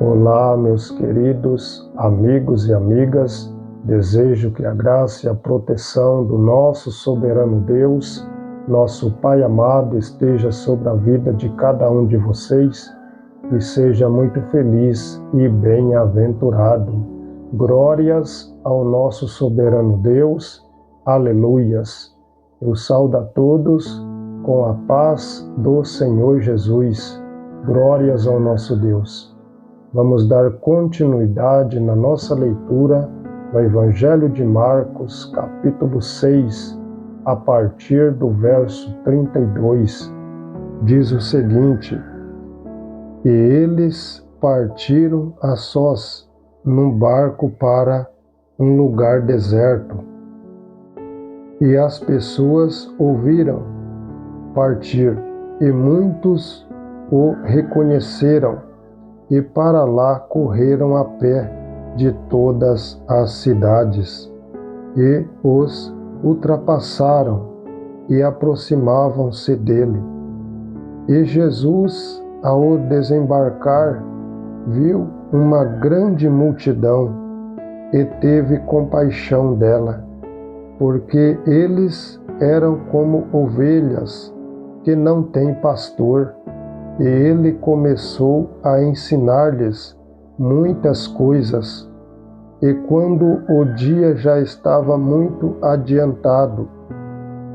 Olá, meus queridos amigos e amigas. Desejo que a graça e a proteção do nosso soberano Deus, nosso Pai amado, esteja sobre a vida de cada um de vocês e seja muito feliz e bem-aventurado. Glórias ao nosso soberano Deus. Aleluias. Eu saúdo a todos com a paz do Senhor Jesus. Glórias ao nosso Deus. Vamos dar continuidade na nossa leitura no Evangelho de Marcos, capítulo 6, a partir do verso 32. Diz o seguinte: E eles partiram a sós num barco para um lugar deserto. E as pessoas ouviram partir, e muitos o reconheceram, e para lá correram a pé de todas as cidades, e os ultrapassaram e aproximavam-se dele. E Jesus, ao desembarcar, viu uma grande multidão e teve compaixão dela, porque eles eram como ovelhas que não têm pastor. E ele começou a ensinar-lhes muitas coisas. E quando o dia já estava muito adiantado,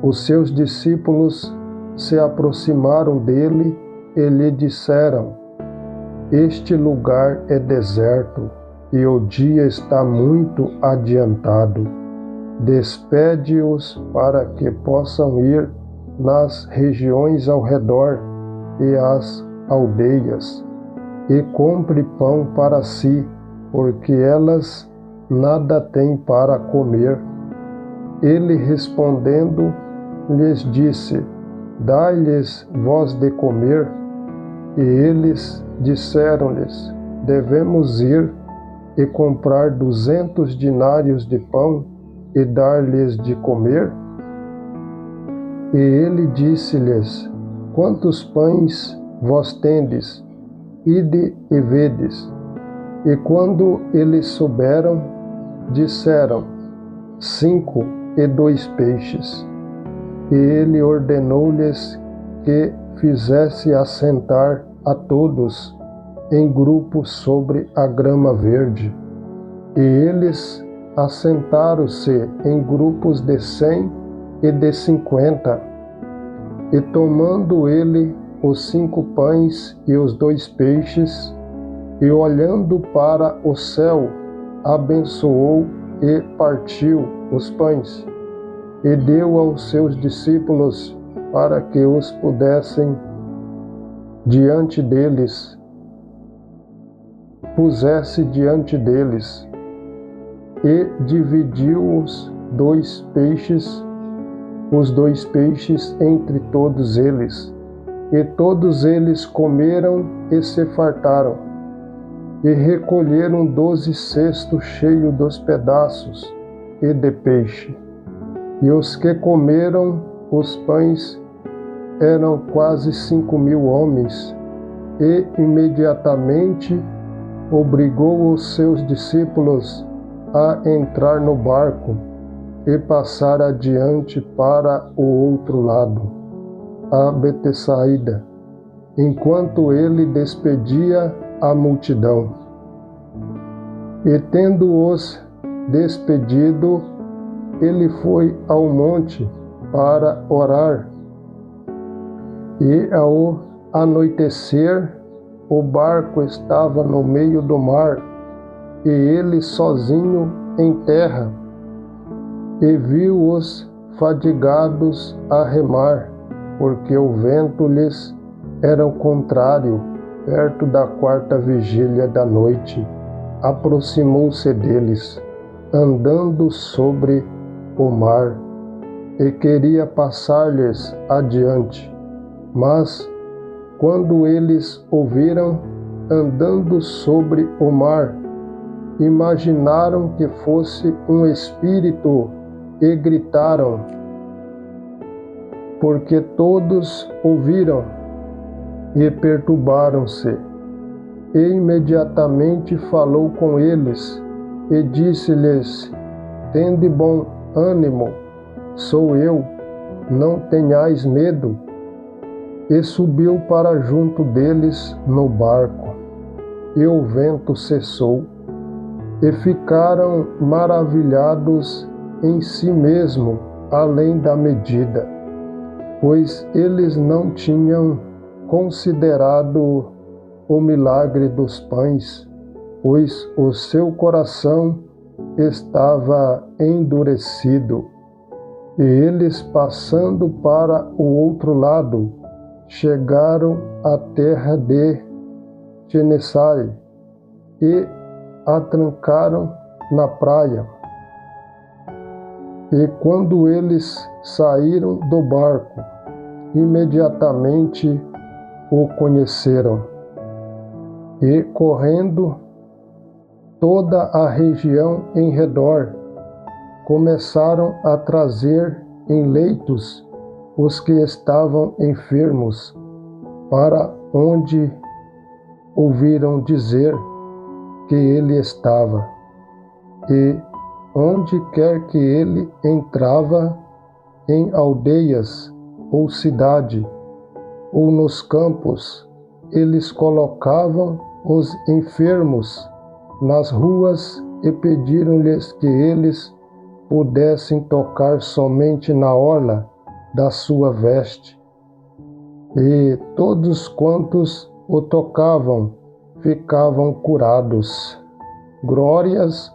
os seus discípulos se aproximaram dele e lhe disseram: Este lugar é deserto e o dia está muito adiantado. Despede-os para que possam ir nas regiões ao redor e as aldeias, e compre pão para si, porque elas nada têm para comer. Ele respondendo lhes disse: Dai-lhes vós de comer. E eles disseram-lhes: Devemos ir e comprar 200 dinários de pão e dar-lhes de comer? E ele disse-lhes: Quantos pães vós tendes? Ide e vedes. E quando eles souberam, disseram: 5 e 2 peixes. E ele ordenou-lhes que fizesse assentar a todos em grupos sobre a grama verde. E eles assentaram-se em grupos de 100 e de 50. E tomando ele os 5 pães e os 2 peixes, e olhando para o céu, abençoou e partiu os pães, e deu aos seus discípulos para que os pusessem diante deles, e dividiu os 2 peixes entre todos eles. E todos eles comeram e se fartaram, e recolheram 12 cestos cheios dos pedaços e de peixe. E os que comeram os pães eram quase 5.000 homens. E imediatamente obrigou os seus discípulos a entrar no barco e passar adiante para o outro lado, a Betsaida, enquanto ele despedia a multidão. E tendo-os despedido, ele foi ao monte para orar. E ao anoitecer, o barco estava no meio do mar, e ele sozinho em terra. E viu-os fadigados a remar, porque o vento lhes era o contrário. Perto da 4ª vigília da noite, aproximou-se deles, andando sobre o mar, e queria passar-lhes adiante. Mas, quando eles o viram andando sobre o mar, imaginaram que fosse um espírito e gritaram, porque todos ouviram e perturbaram-se. E imediatamente falou com eles e disse-lhes: Tende bom ânimo, sou eu, não tenhais medo. E subiu para junto deles no barco, e o vento cessou, e ficaram maravilhados em si mesmo, além da medida, pois eles não tinham considerado o milagre dos pães, pois o seu coração estava endurecido. E eles, passando para o outro lado, chegaram à terra de Genesai e atrancaram na praia. E quando eles saíram do barco, imediatamente o conheceram. E correndo toda a região em redor, começaram a trazer em leitos os que estavam enfermos, para onde ouviram dizer que ele estava. E onde quer que ele entrava, em aldeias ou cidade, ou nos campos, eles colocavam os enfermos nas ruas e pediram-lhes que eles pudessem tocar somente na orla da sua veste. E todos quantos o tocavam ficavam curados. Glórias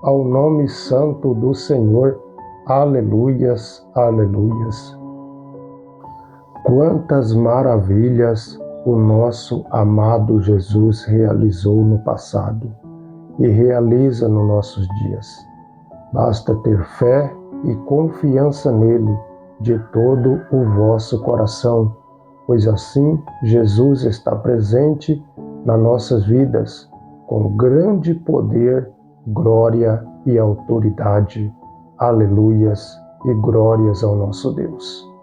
ao nome santo do Senhor. Aleluias, aleluias. Quantas maravilhas o nosso amado Jesus realizou no passado e realiza nos nossos dias. Basta ter fé e confiança nele de todo o vosso coração, pois assim Jesus está presente nas nossas vidas com grande poder, glória e autoridade. Aleluias e glórias ao nosso Deus.